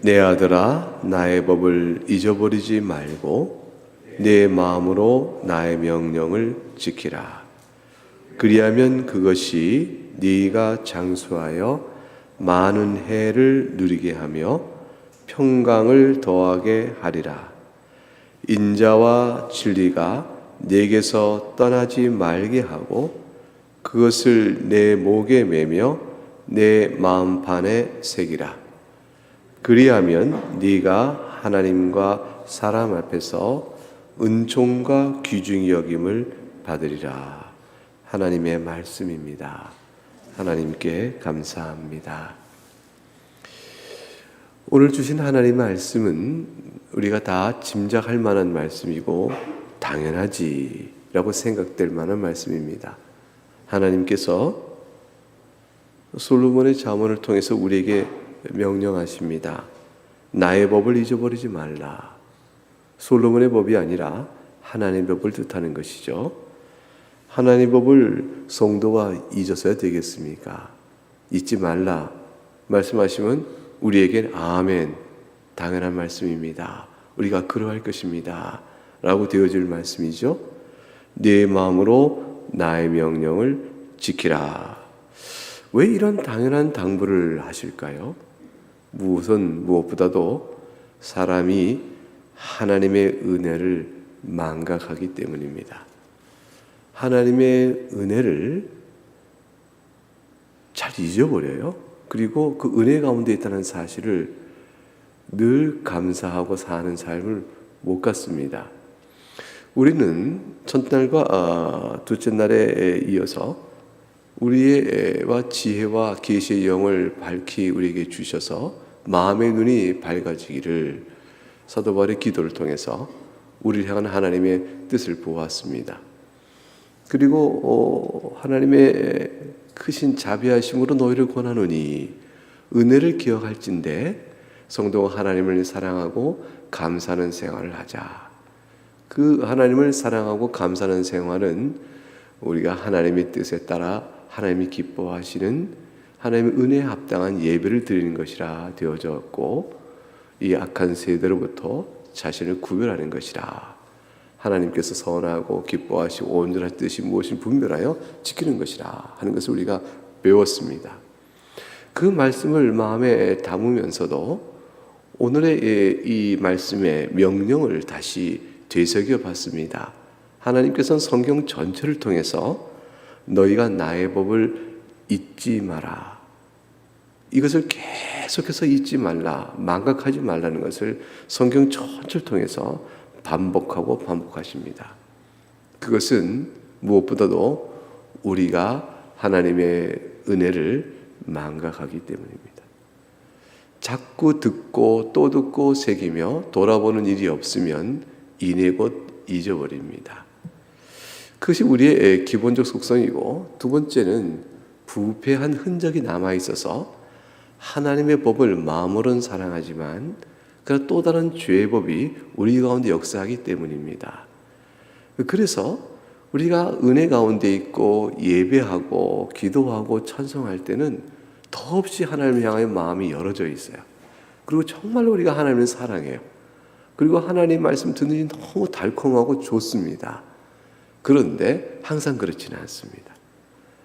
내 아들아, 나의 법을 잊어버리지 말고 내 마음으로 나의 명령을 지키라. 그리하면 그것이 네가 장수하여 많은 해를 누리게 하며 평강을 더하게 하리라. 인자와 진리가 네게서 떠나지 말게 하고 그것을 내 목에 매며 내 마음판에 새기라. 그리하면 네가 하나님과 사람 앞에서 은총과 귀중히 여김을 받으리라. 하나님의 말씀입니다. 하나님께 감사합니다. 오늘 주신 하나님의 말씀은 우리가 다 짐작할 만한 말씀이고 당연하지라고 생각될 만한 말씀입니다. 하나님께서 솔로몬의 잠언을 통해서 우리에게 명령하십니다. 나의 법을 잊어버리지 말라. 솔로몬의 법이 아니라 하나님의 법을 뜻하는 것이죠. 하나님의 법을 성도가 잊어서야 되겠습니까? 잊지 말라 말씀하시면 우리에겐 아멘, 당연한 말씀입니다. 우리가 그러할 것입니다 라고 되어질 말씀이죠. 네 마음으로 나의 명령을 지키라. 왜 이런 당연한 당부를 하실까요? 우선 무엇보다도 사람이 하나님의 은혜를 망각하기 때문입니다. 하나님의 은혜를 잘 잊어버려요. 그리고 그 은혜 가운데 있다는 사실을 늘 감사하고 사는 삶을 못 갖습니다. 우리는 첫날과 둘째 날에 이어서 우리와 지혜와 계시의 영을 밝히 우리에게 주셔서 마음의 눈이 밝아지기를 사도 바울의 기도를 통해서 우리를 향한 하나님의 뜻을 보았습니다. 그리고 하나님의 크신 자비하심으로 너희를 권하노니 은혜를 기억할진대 성도가 하나님을 사랑하고 감사하는 생활을 하자. 그 하나님을 사랑하고 감사하는 생활은 우리가 하나님의 뜻에 따라 하나님이 기뻐하시는 하나님의 은혜에 합당한 예배를 드리는 것이라 되어졌고, 이 악한 세대로부터 자신을 구별하는 것이라. 하나님께서 선하고 기뻐하시고 온전한 뜻이 무엇인지 분별하여 지키는 것이라 하는 것을 우리가 배웠습니다. 그 말씀을 마음에 담으면서도 오늘의 이 말씀의 명령을 다시 되새겨 봤습니다. 하나님께서는 성경 전체를 통해서 너희가 나의 법을 잊지 마라. 이것을 계속해서 잊지 말라, 망각하지 말라는 것을 성경 전체를 통해서 반복하고 반복하십니다. 그것은 무엇보다도 우리가 하나님의 은혜를 망각하기 때문입니다. 자꾸 듣고 또 듣고 새기며 돌아보는 일이 없으면 이내 곧 잊어버립니다. 그것이 우리의 기본적 속성이고, 두 번째는 부패한 흔적이 남아있어서 하나님의 법을 마음으로는 사랑하지만 그러나 또 다른 죄의 법이 우리 가운데 역사하기 때문입니다. 그래서 우리가 은혜 가운데 있고 예배하고 기도하고 찬송할 때는 더없이 하나님을 향하여 마음이 열어져 있어요. 그리고 정말로 우리가 하나님을 사랑해요. 그리고 하나님 말씀 듣는 게 너무 달콤하고 좋습니다. 그런데 항상 그렇지는 않습니다.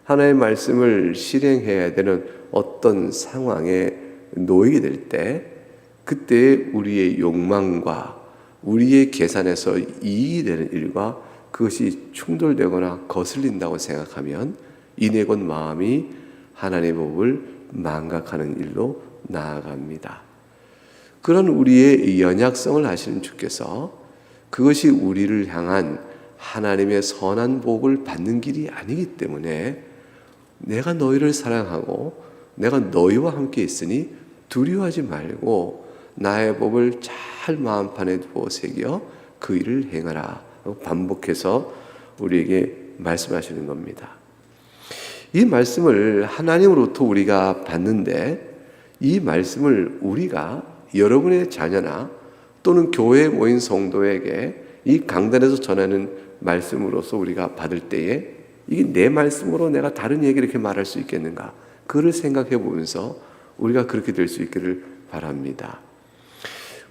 하나님의 말씀을 실행해야 되는 어떤 상황에 놓이게 될 때, 그때 우리의 욕망과 우리의 계산에서 이익이 되는 일과 그것이 충돌되거나 거슬린다고 생각하면 이내 곧 마음이 하나님의 법을 망각하는 일로 나아갑니다. 그런 우리의 연약성을 아시는 주께서 그것이 우리를 향한 하나님의 선한 복을 받는 길이 아니기 때문에 내가 너희를 사랑하고 내가 너희와 함께 있으니 두려워하지 말고 나의 법을 잘 마음판에 두어 새겨 그 일을 행하라 반복해서 우리에게 말씀하시는 겁니다. 이 말씀을 하나님으로부터 우리가 받는데, 이 말씀을 우리가 여러분의 자녀나 또는 교회에 모인 성도에게 이 강단에서 전하는 말씀으로서 우리가 받을 때에 이게 내 말씀으로 내가 다른 얘기를 이렇게 말할 수 있겠는가, 그를 생각해 보면서 우리가 그렇게 될 수 있기를 바랍니다.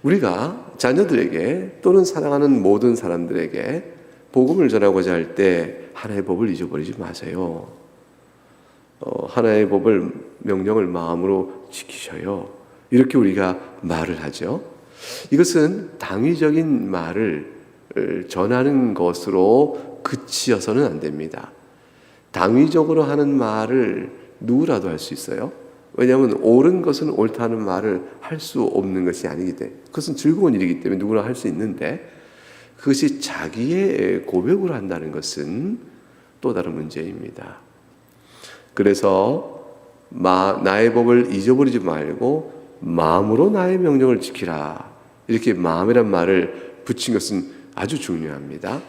우리가 자녀들에게 또는 사랑하는 모든 사람들에게 복음을 전하고자 할 때 하나의 법을 잊어버리지 마세요. 하나의 법을, 명령을 마음으로 지키셔요. 이렇게 우리가 말을 하죠. 이것은 당위적인 말을 전하는 것으로 그치어서는 안 됩니다. 당위적으로 하는 말을 누구라도 할 수 있어요. 왜냐하면 옳은 것은 옳다는 말을 할 수 없는 것이 아니기 때문에, 그것은 즐거운 일이기 때문에 누구나 할 수 있는데, 그것이 자기의 고백으로 한다는 것은 또 다른 문제입니다. 그래서 나의 법을 잊어버리지 말고 마음으로 나의 명령을 지키라, 이렇게 마음이란 말을 붙인 것은 아주 중요합니다.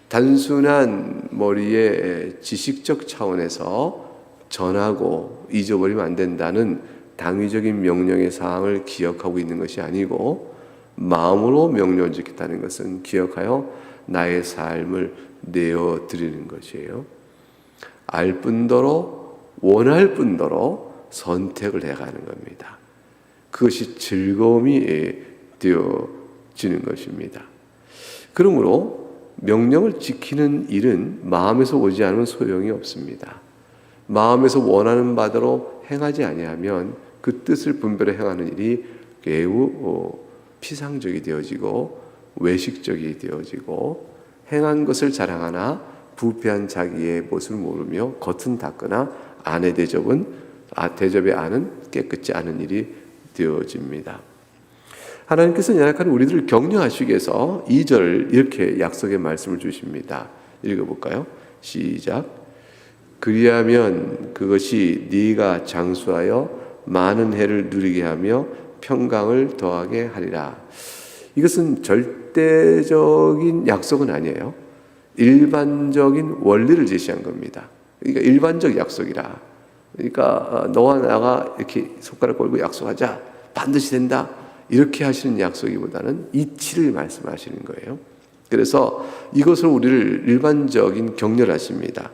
단순한 머리의 지식적 차원에서 전하고 잊어버리면 안 된다는 당위적인 명령의 사항을 기억하고 있는 것이 아니고, 마음으로 명령을 지켰다는 것은 기억하여 나의 삶을 내어드리는 것이에요. 알 뿐더러 원할 뿐더러 선택을 해가는 겁니다. 그것이 즐거움이 되어지는 것입니다. 그러므로 명령을 지키는 일은 마음에서 오지 않으면 소용이 없습니다. 마음에서 원하는 바대로 행하지 아니하면 그 뜻을 분별해 행하는 일이 매우 피상적이 되어지고 외식적이 되어지고, 행한 것을 자랑하나 부패한 자기의 모습을 모르며 겉은 닦으나 안의 대접의 안은 깨끗지 않은 일이 되어집니다. 하나님께서 연약한 우리들을 격려하시기 위해서 2절 이렇게 약속의 말씀을 주십니다. 읽어볼까요? 시작. 그리하면 그것이 네가 장수하여 많은 해를 누리게 하며 평강을 더하게 하리라. 이것은 절대적인 약속은 아니에요. 일반적인 원리를 제시한 겁니다. 그러니까 일반적 약속이라. 그러니까 너와 나가 이렇게 손가락 걸고 약속하자, 반드시 된다, 이렇게 하시는 약속이보다는 이치를 말씀하시는 거예요. 그래서 이것을 우리를 일반적인 격려를 하십니다.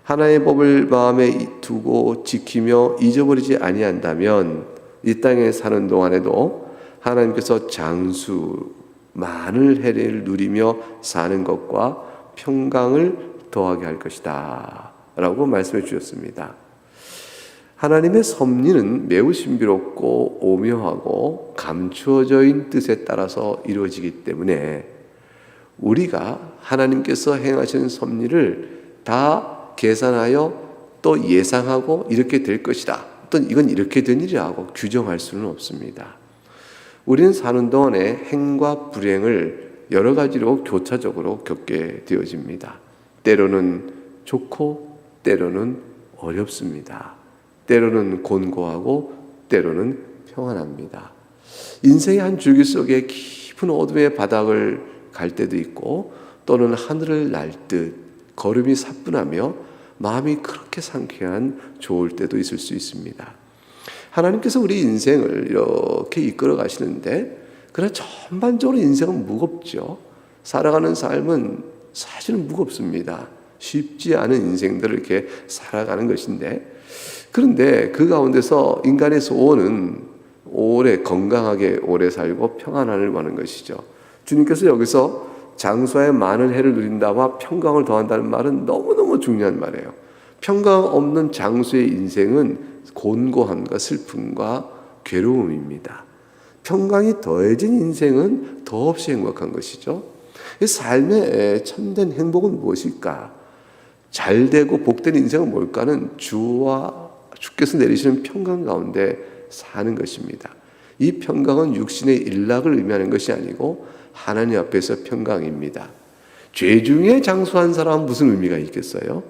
하나의 법을 마음에 두고 지키며 잊어버리지 아니한다면 이 땅에 사는 동안에도 하나님께서 장수 많은 해를 누리며 사는 것과 평강을 더하게 할 것이다 라고 말씀해 주셨습니다. 하나님의 섭리는 매우 신비롭고 오묘하고 감추어져 있는 뜻에 따라서 이루어지기 때문에 우리가 하나님께서 행하시는 섭리를 다 계산하여 또 예상하고 이렇게 될 것이다, 어떤 이건 이렇게 된 일이라고 규정할 수는 없습니다. 우리는 사는 동안에 행과 불행을 여러 가지로 교차적으로 겪게 되어집니다. 때로는 좋고 때로는 어렵습니다. 때로는 곤고하고 때로는 평안합니다. 인생의 한 줄기 속에 깊은 어둠의 바닥을 갈 때도 있고, 또는 하늘을 날 듯 걸음이 사뿐하며 마음이 그렇게 상쾌한 좋을 때도 있을 수 있습니다. 하나님께서 우리 인생을 이렇게 이끌어 가시는데, 그러나 전반적으로 인생은 무겁죠. 살아가는 삶은 사실은 무겁습니다. 쉽지 않은 인생들을 이렇게 살아가는 것인데, 그런데 그 가운데서 인간의 소원은 오래 건강하게 오래 살고 평안함을 원하는 것이죠. 주님께서 여기서 장수하여 많은 해를 누린다와 평강을 더한다는 말은 너무너무 중요한 말이에요. 평강 없는 장수의 인생은 곤고함과 슬픔과 괴로움입니다. 평강이 더해진 인생은 더없이 행복한 것이죠. 삶의 참된 행복은 무엇일까? 잘되고 복된 인생은 뭘까는 주께서 내리시는 평강 가운데 사는 것입니다. 이 평강은 육신의 일락을 의미하는 것이 아니고 하나님 앞에서 평강입니다. 죄 중에 장수한 사람은 무슨 의미가 있겠어요?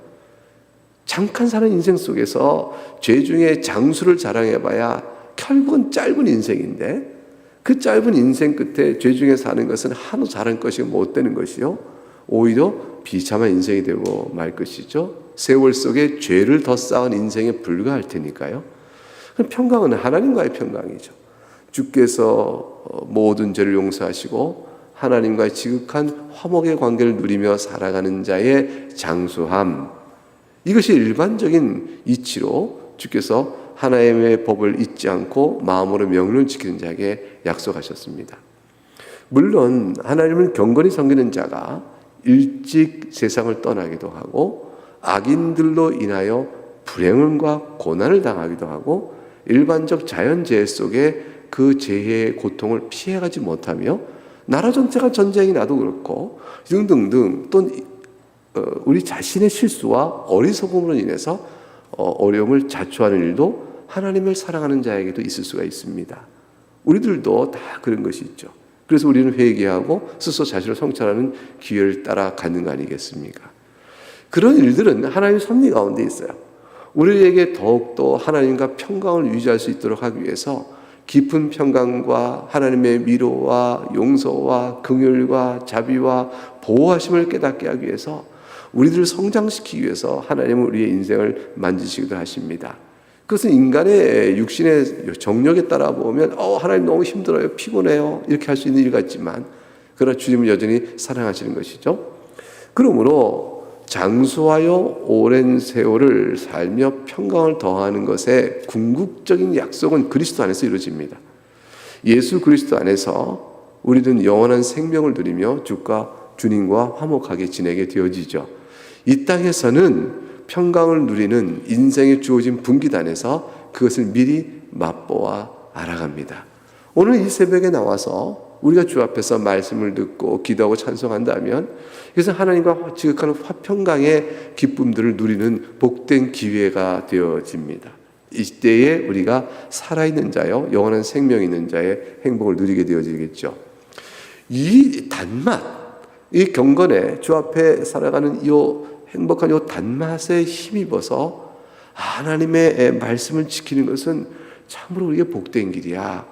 잠깐 사는 인생 속에서 죄 중에 장수를 자랑해봐야 결국은 짧은 인생인데, 그 짧은 인생 끝에 죄 중에 사는 것은 한우 자란 것이 못 되는 것이요, 오히려 비참한 인생이 되고 말 것이죠. 세월 속에 죄를 더 쌓은 인생에 불과할 테니까요. 평강은 하나님과의 평강이죠. 주께서 모든 죄를 용서하시고 하나님과의 지극한 화목의 관계를 누리며 살아가는 자의 장수함, 이것이 일반적인 이치로 주께서 하나님의 법을 잊지 않고 마음으로 명령을 지키는 자에게 약속하셨습니다. 물론 하나님을 경건히 섬기는 자가 일찍 세상을 떠나기도 하고 악인들로 인하여 불행과 고난을 당하기도 하고 일반적 자연재해 속에 그 재해의 고통을 피해가지 못하며 나라 전체가 전쟁이 나도 그렇고 등등등 또 우리 자신의 실수와 어리석음으로 인해서 어려움을 자초하는 일도 하나님을 사랑하는 자에게도 있을 수가 있습니다. 우리들도 다 그런 것이 있죠. 그래서 우리는 회개하고 스스로 자신을 성찰하는 기회를 따라 갖는 거 아니겠습니까? 그런 일들은 하나님의 섭리 가운데 있어요. 우리에게 더욱더 하나님과 평강을 유지할 수 있도록 하기 위해서 깊은 평강과 하나님의 위로와 용서와 긍휼과 자비와 보호하심을 깨닫게 하기 위해서 우리들을 성장시키기 위해서 하나님은 우리의 인생을 만지시기도 하십니다. 그것은 인간의 육신의 정력에 따라 보면 하나님 너무 힘들어요, 피곤해요 이렇게 할 수 있는 일 같지만 그러나 주님은 여전히 사랑하시는 것이죠. 그러므로 장수하여 오랜 세월을 살며 평강을 더하는 것의 궁극적인 약속은 그리스도 안에서 이루어집니다. 예수 그리스도 안에서 우리는 영원한 생명을 누리며 주님과 화목하게 지내게 되어지죠. 이 땅에서는 평강을 누리는 인생에 주어진 분기단에서 그것을 미리 맛보아 알아갑니다. 오늘 이 새벽에 나와서 우리가 주 앞에서 말씀을 듣고 기도하고 찬송한다면 그래서 하나님과 지극한 화평강의 기쁨들을 누리는 복된 기회가 되어집니다. 이때에 우리가 살아있는 자요 영원한 생명 있는 자의 행복을 누리게 되어지겠죠. 이 단맛, 이 경건에 주 앞에 살아가는 이 행복한 이 단맛에 힘입어서 하나님의 말씀을 지키는 것은 참으로 우리에게 복된 길이야.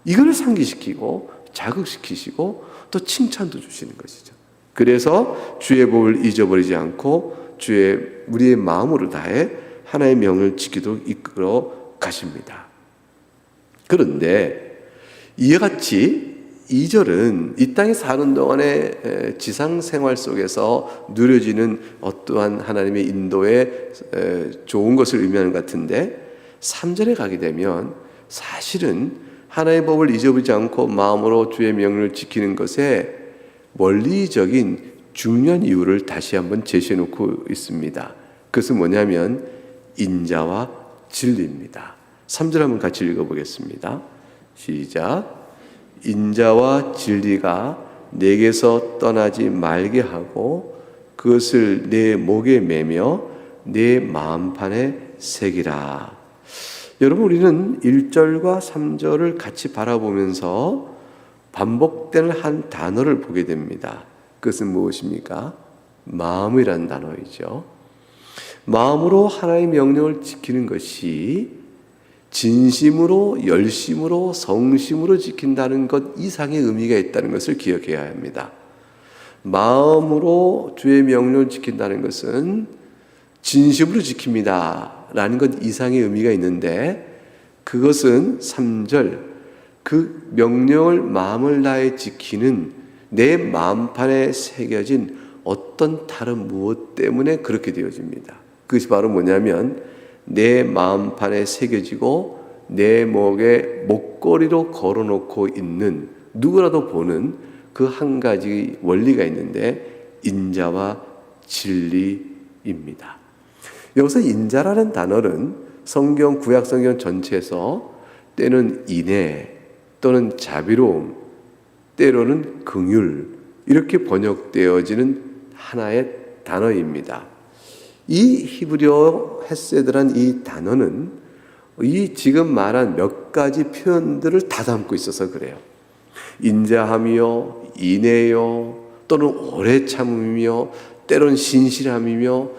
이걸 상기시키고 자극시키시고 또 칭찬도 주시는 것이죠. 그래서 주의 법을 잊어버리지 않고 우리의 마음으로 다해 하나님의 명을 지키도록 이끌어 가십니다. 그런데 이와 같이 2절은 이 땅에 사는 동안의 지상생활 속에서 누려지는 어떠한 하나님의 인도에 좋은 것을 의미하는 것 같은데 3절에 가게 되면 사실은 하나님의 법을 잊어버리지 않고 마음으로 주의 명령을 지키는 것에 원리적인 중요한 이유를 다시 한번 제시해 놓고 있습니다. 그것은 뭐냐면 인자와 진리입니다. 3절 한번 같이 읽어보겠습니다. 시작. 인자와 진리가 내게서 떠나지 말게 하고 그것을 내 목에 매며 내 마음판에 새기라. 여러분 우리는 1절과 3절을 같이 바라보면서 반복되는 한 단어를 보게 됩니다. 그것은 무엇입니까? 마음이라는 단어이죠. 마음으로 하나님의 명령을 지키는 것이 진심으로 열심으로 성심으로 지킨다는 것 이상의 의미가 있다는 것을 기억해야 합니다. 마음으로 주의 명령을 지킨다는 것은 진심으로 지킵니다 라는 것 이상의 의미가 있는데 그것은 3절 그 명령을 마음을 다해 지키는 내 마음판에 새겨진 어떤 다른 무엇 때문에 그렇게 되어집니다. 그것이 바로 뭐냐면 내 마음판에 새겨지고 내 목에 목걸이로 걸어놓고 있는 누구라도 보는 그 한 가지 원리가 있는데 인자와 진리입니다. 여기서 인자라는 단어는 성경 구약 성경 전체에서 때는 인애 또는 자비로움 때로는 긍휼 이렇게 번역되어지는 하나의 단어입니다. 이 히브리어 헤세드란 이 단어는 이 지금 말한 몇 가지 표현들을 다 담고 있어서 그래요. 인자함이요, 인애요, 또는 오래 참음이요, 때로는 신실함이며,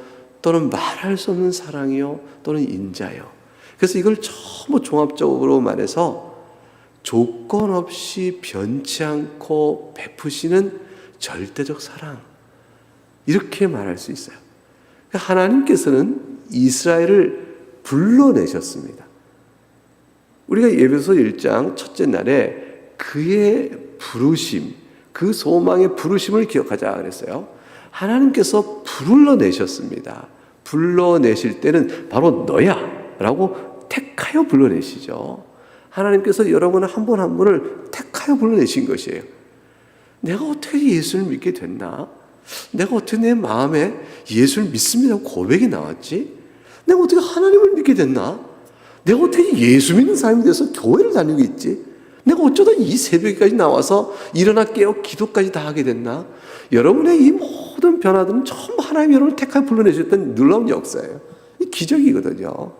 또는 말할 수 없는 사랑이요, 또는 인자요. 그래서 이걸 전부 종합적으로 말해서 조건 없이 변치 않고 베푸시는 절대적 사랑 이렇게 말할 수 있어요. 하나님께서는 이스라엘을 불러내셨습니다. 우리가 에베소 1장 첫째 날에 그의 부르심, 그 소망의 부르심을 기억하자 그랬어요. 하나님께서 불러내셨습니다. 불러내실 때는 바로 너야 라고 택하여 불러내시죠. 하나님께서 여러분을 한 분 한 분을 택하여 불러내신 것이에요. 내가 어떻게 예수를 믿게 됐나? 내가 어떻게 내 마음에 예수를 믿습니다 고백이 나왔지? 내가 어떻게 하나님을 믿게 됐나? 내가 어떻게 예수 믿는 사람이 돼서 교회를 다니고 있지? 내가 어쩌다 이 새벽까지 나와서 일어나 깨어 기도까지 다 하게 됐나? 여러분의 이 모든 변화들은 전부 하나님 여러분을 택하여 불러내셨던 놀라운 역사예요. 이 기적이거든요.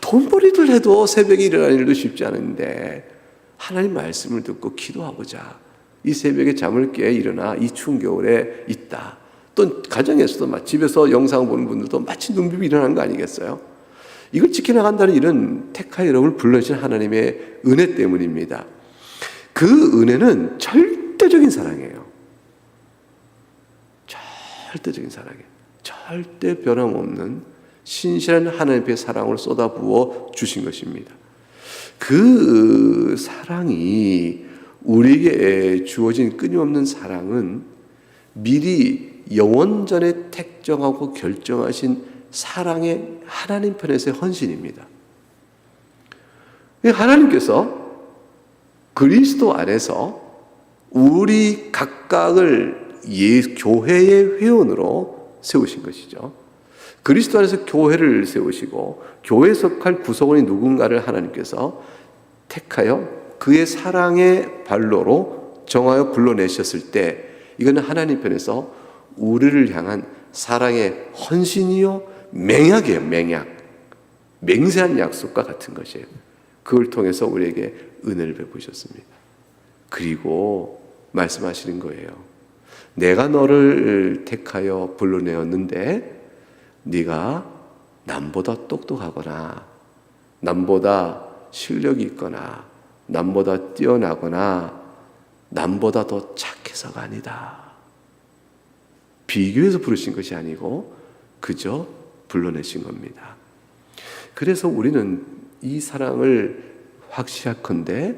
돈벌이를 해도 새벽에 일어나는 일도 쉽지 않은데 하나님 말씀을 듣고 기도하고자 이 새벽에 잠을 깨 일어나 이 추운 겨울에 있다. 또 가정에서도 집에서 영상 보는 분들도 마치 눈 비비고 일어나는 거 아니겠어요? 이걸 지켜나간다는 일은 택하여 여러분을 불러주신 하나님의 은혜 때문입니다. 그 은혜는 절대적인 사랑이에요. 절대적인 사랑이에요. 절대 변함없는 신실한 하나님의 사랑을 쏟아부어 주신 것입니다. 그 사랑이 우리에게 주어진 끊임없는 사랑은 미리 영원전에 택정하고 결정하신 사랑의 하나님 편에서의 헌신입니다. 하나님께서 그리스도 안에서 우리 각각을 교회의 회원으로 세우신 것이죠. 그리스도 안에서 교회를 세우시고 교회에 속할 구성원이 누군가를 하나님께서 택하여 그의 사랑의 발로로 정하여 불러내셨을 때 이거는 하나님 편에서 우리를 향한 사랑의 헌신이요 맹약이에요. 맹세한 약속과 같은 것이에요. 그걸 통해서 우리에게 은혜를 베푸셨습니다. 그리고 말씀하시는 거예요. 내가 너를 택하여 불러내었는데 네가 남보다 똑똑하거나 남보다 실력이 있거나 남보다 뛰어나거나 남보다 더 착해서가 아니다. 비교해서 부르신 것이 아니고 그저 불러내신 겁니다. 그래서 우리는 이 사랑을 확실하건대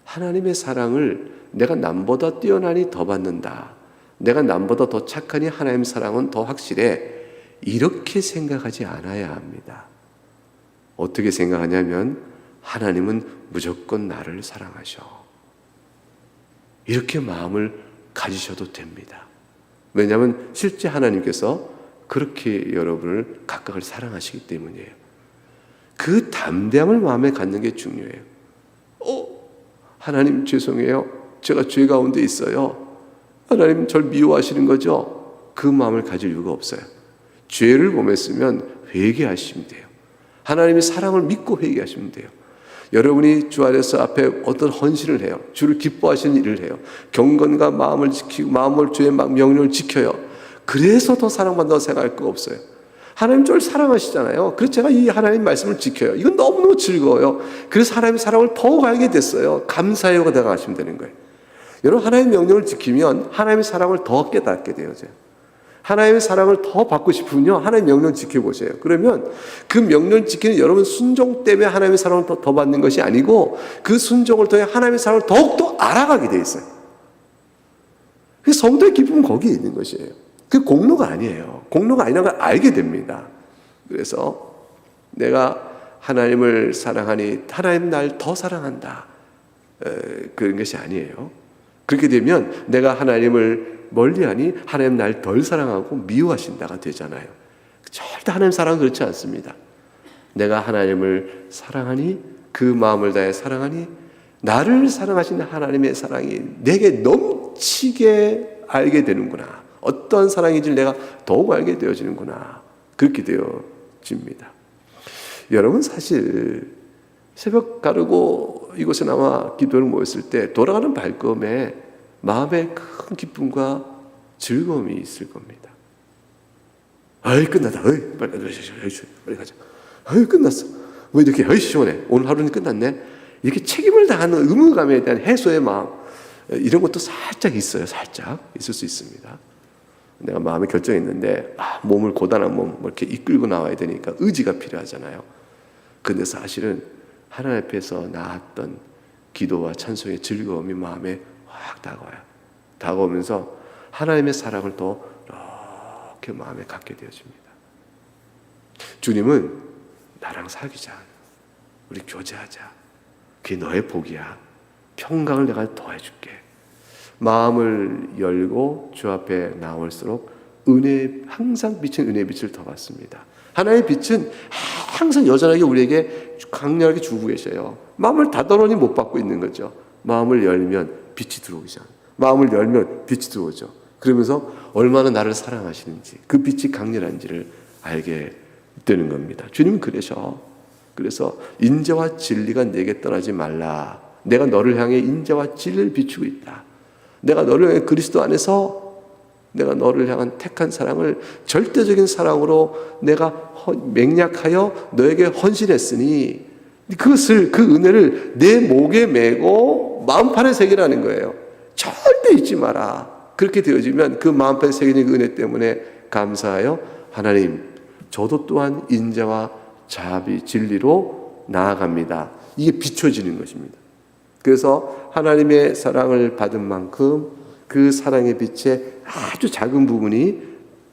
하나님의 사랑을 내가 남보다 뛰어나니 더 받는다. 내가 남보다 더 착하니 하나님의 사랑은 더 확실해. 이렇게 생각하지 않아야 합니다. 어떻게 생각하냐면 하나님은 무조건 나를 사랑하셔. 이렇게 마음을 가지셔도 됩니다. 왜냐하면 실제 하나님께서 그렇게 여러분을 각각을 사랑하시기 때문이에요. 그 담대함을 마음에 갖는 게 중요해요. 하나님 죄송해요. 제가 죄 가운데 있어요. 하나님 절 미워하시는 거죠? 그 마음을 가질 이유가 없어요. 죄를 범했으면 회개하시면 돼요. 하나님의 사랑을 믿고 회개하시면 돼요. 여러분이 주 안에서 앞에 어떤 헌신을 해요. 주를 기뻐하시는 일을 해요. 경건과 마음을 지키고 마음을 주의 명령을 지켜요. 그래서 더 사랑받는다고 생각할 거 없어요. 하나님 저를 사랑하시잖아요. 그래서 제가 이 하나님 말씀을 지켜요. 이건 너무너무 즐거워요. 그래서 하나님의 사랑을 더욱 알게 됐어요. 감사해요가 들어가시면 되는 거예요. 여러분 하나님의 명령을 지키면 하나님의 사랑을 더 깨닫게 돼요. 하나님의 사랑을 더 받고 싶으면요 하나님의 명령을 지켜보세요. 그러면 그 명령을 지키는 여러분 순종 때문에 하나님의 사랑을 더 받는 것이 아니고 그 순종을 통해 하나님의 사랑을 더욱더 알아가게 돼 있어요. 그래서 성도의 기쁨은 거기에 있는 것이에요. 그 공로가 아니에요. 공로가 아니라는 걸 알게 됩니다. 그래서 내가 하나님을 사랑하니 하나님 날 더 사랑한다. 그런 것이 아니에요. 그렇게 되면 내가 하나님을 멀리하니 하나님 날 덜 사랑하고 미워하신다가 되잖아요. 절대 하나님 사랑은 그렇지 않습니다. 내가 하나님을 사랑하니 그 마음을 다해 사랑하니 나를 사랑하시는 하나님의 사랑이 내게 넘치게 알게 되는구나. 어떤 사랑인지 내가 더욱 알게 되어지는구나. 그렇게 되어집니다. 여러분 사실 새벽 가르고 이곳에 나와 기도를 모였을 때 돌아가는 발걸음에 마음에 큰 기쁨과 즐거움이 있을 겁니다. 끝났다. 빨리 가자. 끝났어. 왜 이렇게 시원해? 오늘 하루는 끝났네. 이렇게 책임을 다하는 의무감에 대한 해소의 마음 이런 것도 살짝 있어요. 살짝 있을 수 있습니다. 내가 마음에 결정했는데 몸을 고단한 몸 이렇게 이끌고 나와야 되니까 의지가 필요하잖아요. 근데 사실은 하나님 앞에서 나왔던 기도와 찬송의 즐거움이 마음에 확 다가와요. 다가오면서 하나님의 사랑을 더 이렇게 마음에 갖게 되어집니다. 주님은 나랑 사귀자. 우리 교제하자. 그게 너의 복이야. 평강을 내가 더해줄게. 마음을 열고 주 앞에 나올수록 항상 비친 은혜의 빛을 더 받습니다. 하나의 빛은 항상 여전하게 우리에게 강렬하게 주고 계셔요. 마음을 닫아놓으니 못 받고 있는 거죠. 마음을 열면 빛이 들어오죠. 마음을 열면 빛이 들어오죠. 그러면서 얼마나 나를 사랑하시는지, 그 빛이 강렬한지를 알게 되는 겁니다. 주님은 그러셔. 그래서 인자와 진리가 내게 떠나지 말라. 내가 너를 향해 인자와 진리를 비추고 있다. 내가 너를 향해 그리스도 안에서 내가 너를 향한 택한 사랑을 절대적인 사랑으로 내가 맹약하여 너에게 헌신했으니 그것을, 그 은혜를 내 목에 메고 마음판에 새기라는 거예요. 절대 잊지 마라. 그렇게 되어지면 그 마음판에 새기는 그 은혜 때문에 감사하여 하나님, 저도 또한 인자와 자비, 진리로 나아갑니다. 이게 비춰지는 것입니다. 그래서 하나님의 사랑을 받은 만큼 그 사랑의 빛에 아주 작은 부분이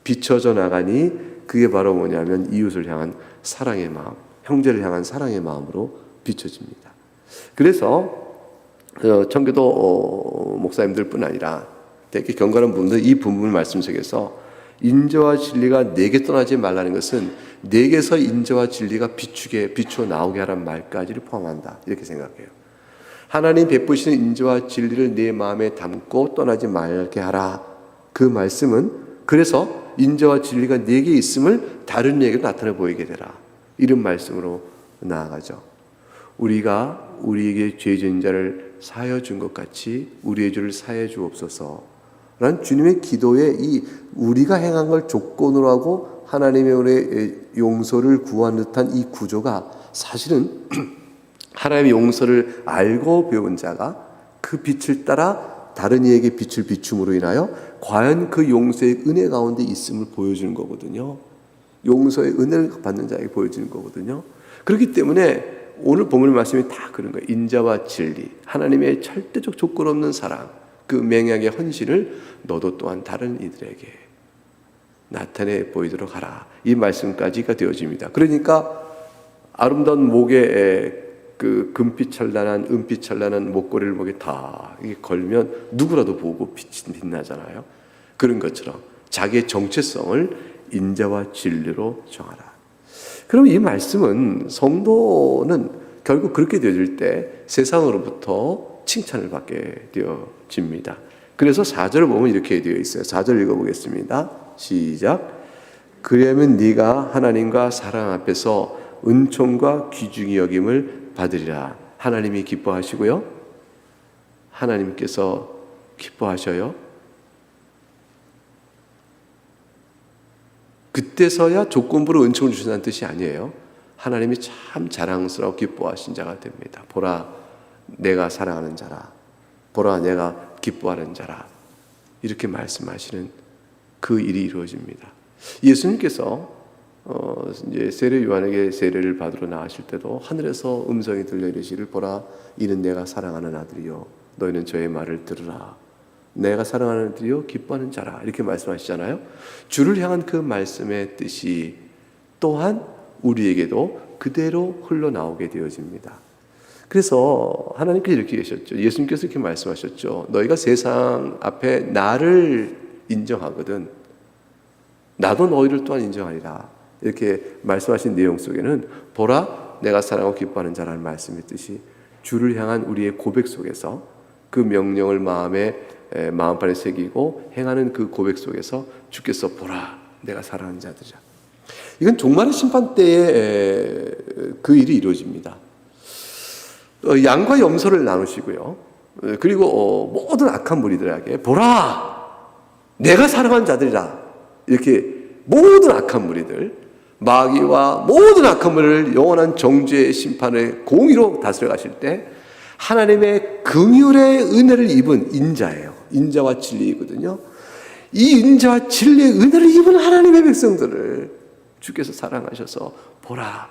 비춰져 나가니 그게 바로 뭐냐면 이웃을 향한 사랑의 마음, 형제를 향한 사랑의 마음으로 비춰집니다. 그래서 청교도 목사님들뿐 아니라 되게 경건한 분들 이 부분 말씀 속에서 인자와 진리가 내게 떠나지 말라는 것은 내게서 인자와 진리가 비추어 나오게 하라는 말까지를 포함한다. 이렇게 생각해요. 하나님 베푸시는 인자와 진리를 내 마음에 담고 떠나지 말게 하라. 그 말씀은 그래서 인자와 진리가 내게 있음을 다른 이에게도 나타내 보이게 되라. 이런 말씀으로 나아가죠. 우리가 우리에게 죄 지은 자를 사하여 준 것 같이 우리의 죄를 사하여 주옵소서. 라는 주님의 기도에 이 우리가 행한 걸 조건으로 하고 하나님의 우리의 용서를 구한 듯한 이 구조가 사실은 하나님의 용서를 알고 배운 자가 그 빛을 따라 다른 이에게 빛을 비춤으로 인하여 과연 그 용서의 은혜 가운데 있음을 보여주는 거거든요. 용서의 은혜를 받는 자에게 보여주는 거거든요. 그렇기 때문에 오늘 본문 말씀이 다 그런 거예요. 인자와 진리, 하나님의 절대적 조건 없는 사랑, 그 맹약의 헌신을 너도 또한 다른 이들에게 나타내 보이도록 하라. 이 말씀까지가 되어집니다. 그러니까 아름다운 목에 그 금빛 찬란한 은빛 찬란한 목걸이를 목에 다 걸면 누구라도 보고 빛나잖아요. 그런 것처럼 자기의 정체성을 인자와 진리로 정하라. 그럼 이 말씀은 성도는 결국 그렇게 되어질 때 세상으로부터 칭찬을 받게 되어집니다. 그래서 4절을 보면 이렇게 되어 있어요. 4절 읽어보겠습니다. 시작. 그리하면 네가 하나님과 사랑 앞에서 은총과 귀중히 여김을 받으리라. 하나님이 기뻐하시고요. 하나님께서 기뻐하셔요. 그때서야 조건부로 은총을 주신다는 뜻이 아니에요. 하나님이 참 자랑스러워 기뻐하신 자가 됩니다. 보라, 내가 사랑하는 자라. 보라, 내가 기뻐하는 자라. 이렇게 말씀하시는 그 일이 이루어집니다. 예수님께서 이제 세례 요한에게 세례를 받으러 나가실 때도 하늘에서 음성이 들려 이르시를 보라, 이는 내가 사랑하는 아들이요 너희는 저의 말을 들으라. 내가 사랑하는 아들이요 기뻐하는 자라. 이렇게 말씀하시잖아요. 주를 향한 그 말씀의 뜻이 또한 우리에게도 그대로 흘러나오게 되어집니다. 그래서 하나님께서 이렇게 계셨죠. 예수님께서 이렇게 말씀하셨죠. 너희가 세상 앞에 나를 인정하거든 나도 너희를 또한 인정하리라. 이렇게 말씀하신 내용 속에는 보라, 내가 사랑하고 기뻐하는 자라는 말씀의 뜻이 주를 향한 우리의 고백 속에서 그 명령을 마음판에 새기고 행하는 그 고백 속에서 주께서 보라, 내가 사랑하는 자들이라. 이건 종말의 심판 때에 그 일이 이루어집니다. 양과 염소를 나누시고요. 그리고 모든 악한 무리들에게 보라, 내가 사랑하는 자들이라. 이렇게 모든 악한 무리들, 마귀와 모든 악한 무리를 영원한 정죄의 심판을 공의로 다스려 가실 때 하나님의 긍휼의 은혜를 입은 인자예요. 인자와 진리이거든요. 이 인자와 진리의 은혜를 입은 하나님의 백성들을 주께서 사랑하셔서 보라,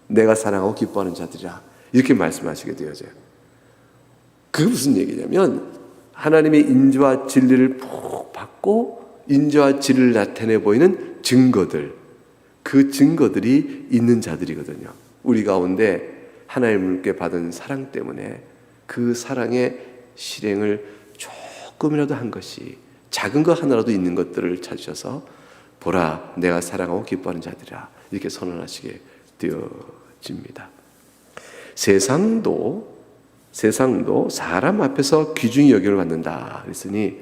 내가 사랑하고 기뻐하는 자들이라. 이렇게 말씀하시게 되어져요. 그게 무슨 얘기냐면 하나님의 인자와 진리를 푹 받고 인자와 진리를 나타내 보이는 증거들, 그 그 증거들이 있는 자들이거든요. 우리 가운데 하나님께 받은 사랑 때문에 그 사랑의 실행을 조금이라도 한 것이, 작은 것 하나라도 있는 것들을 찾으셔서 보라 내가 사랑하고 기뻐하는 자들이라 이렇게 선언하시게 되어집니다. 세상도 사람 앞에서 귀중히 여김을 받는다 그랬으니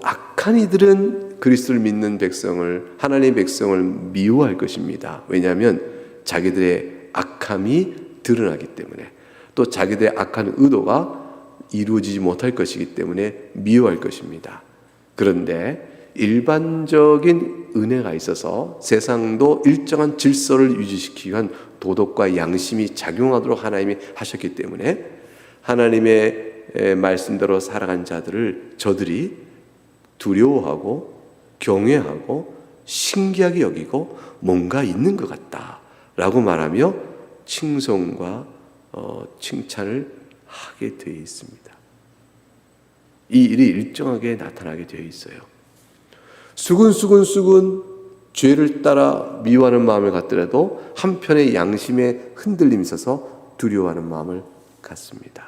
악한 이들은 그리스도를 믿는 백성을, 하나님의 백성을 미워할 것입니다. 왜냐하면 자기들의 악함이 드러나기 때문에, 또 자기들의 악한 의도가 이루어지지 못할 것이기 때문에 미워할 것입니다. 그런데 일반적인 은혜가 있어서 세상도 일정한 질서를 유지시키기 위한 도덕과 양심이 작용하도록 하나님이 하셨기 때문에 하나님의 말씀대로 살아간 자들을 저들이 두려워하고 경외하고 신기하게 여기고 뭔가 있는 것 같다라고 말하며 칭송과 칭찬을 하게 되어 있습니다. 이 일이 일정하게 나타나게 되어 있어요. 수근수근 죄를 따라 미워하는 마음을 갖더라도 한편의 양심에 흔들림이 있어서 두려워하는 마음을 갖습니다.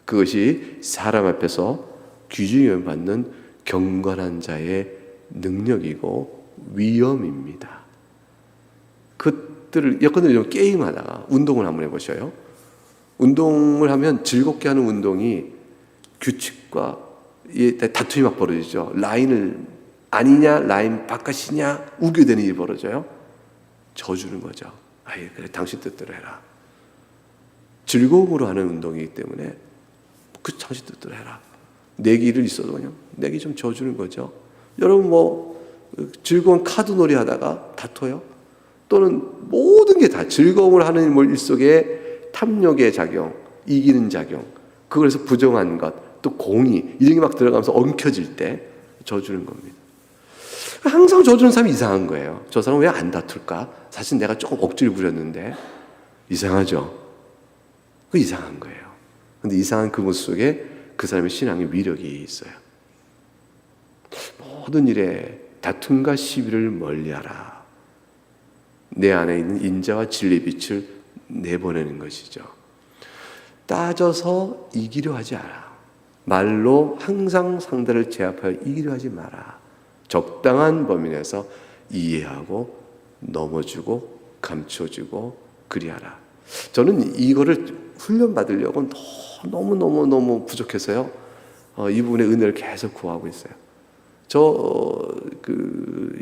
그것이 사람 앞에서 귀중히 받는 경건한 자의 능력이고 위엄입니다. 그들을 예컨대 게임하다가 운동을 한번 해보셔요. 운동을 하면 즐겁게 하는 운동이 규칙과 다툼이 막 벌어지죠. 라인을 아니냐 라인 바깥이냐 우겨대는 일이 벌어져요. 져주는 거죠. 아예 그래 당신 뜻대로 해라. 즐거움으로 하는 운동이기 때문에 그 당신 뜻대로 해라. 내기를 있어도 그냥 내기 좀 져주는 거죠. 여러분 즐거운 카드놀이 하다가 다퉈요. 또는 모든 게 다 즐거움을 하는 일 속에 탐욕의 작용, 이기는 작용, 그래서 부정한 것, 또 공의 이런 게 막 들어가면서 엉켜질 때 져주는 겁니다. 항상 져주는 사람이 이상한 거예요. 저 사람 왜 안 다툴까? 사실 내가 조금 억지를 부렸는데 이상하죠. 그 이상한 거예요. 근데 이상한 그 모습 속에 그 사람의 신앙의 위력이 있어요. 모든 일에 다툼과 시비를 멀리하라. 내 안에 있는 인자와 진리의 빛을 내보내는 것이죠. 따져서 이기려 하지 않아. 말로 항상 상대를 제압하여 이기려 하지 마라. 적당한 범위 내에서 이해하고 넘어주고 감춰주고 그리하라. 저는 이거를 훈련받으려고 너무 부족해서요. 이 부분의 은혜를 계속 구하고 있어요.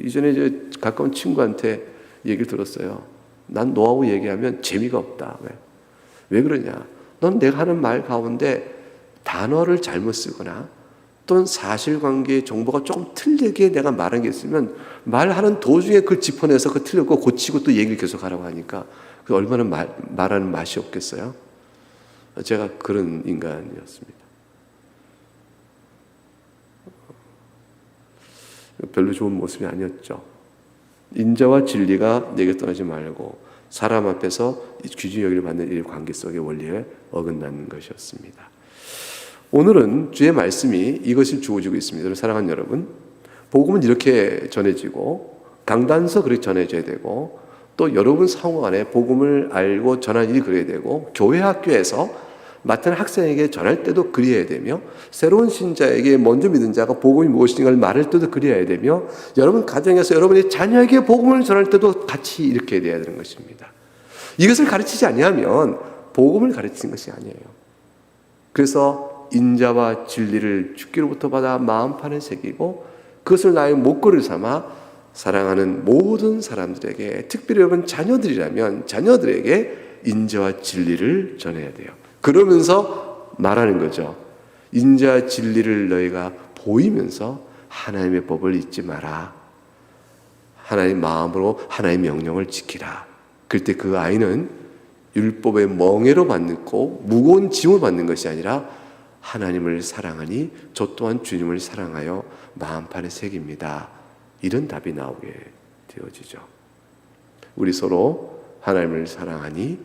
이전에 가까운 친구한테 얘기를 들었어요. 난 너하고 얘기하면 재미가 없다. 왜 그러냐? 넌 내가 하는 말 가운데 단어를 잘못 쓰거나 또는 사실관계의 정보가 조금 틀리게 내가 말한 게 있으면 말하는 도중에 그걸 짚어내서 그 틀렸고 고치고 또 얘기를 계속하라고 하니까 그 얼마나 말하는 맛이 없겠어요? 제가 그런 인간이었습니다. 별로 좋은 모습이 아니었죠. 인자와 진리가 내게 떠나지 말고 사람 앞에서 귀중히 여기를 받는 이 관계 속의 원리에 어긋나는 것이었습니다. 오늘은 주의 말씀이 이것을 주어지고 있습니다. 사랑하는 여러분, 복음은 이렇게 전해지고 강단서 그렇게 전해져야 되고 또 여러분 상호 안에 복음을 알고 전하는 일이 그래야 되고 교회 학교에서 맡은 학생에게 전할 때도 그리해야 되며 새로운 신자에게 먼저 믿은 자가 복음이 무엇인가를 말할 때도 그리해야 되며 여러분 가정에서 여러분의 자녀에게 복음을 전할 때도 같이 이렇게 돼야 되는 것입니다. 이것을 가르치지 아니하면 복음을 가르치는 것이 아니에요. 그래서 인자와 진리를 주께로부터 받아 마음판에 새기고 그것을 나의 목걸이를 삼아 사랑하는 모든 사람들에게, 특별히 여러분 자녀들이라면 자녀들에게 인자와 진리를 전해야 돼요. 그러면서 말하는 거죠. 인자와 진리를 너희가 보이면서 하나님의 법을 잊지 마라. 하나님의 마음으로 하나님의 명령을 지키라. 그때 그 아이는 율법의 멍에로 받고 무거운 짐을 받는 것이 아니라 하나님을 사랑하니 저 또한 주님을 사랑하여 마음판에 새깁니다. 이런 답이 나오게 되어지죠. 우리 서로 하나님을 사랑하니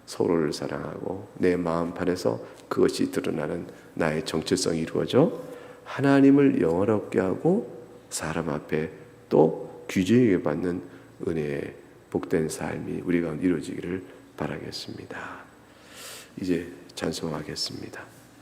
서로를 사랑하고 내 마음판에서 그것이 드러나는 나의 정체성이 이루어져 하나님을 영화롭게 하고 사람 앞에 또 귀중하게 받는 은혜의 복된 삶이 우리 가운데 이루어지기를 바라겠습니다. 이제 찬송하겠습니다.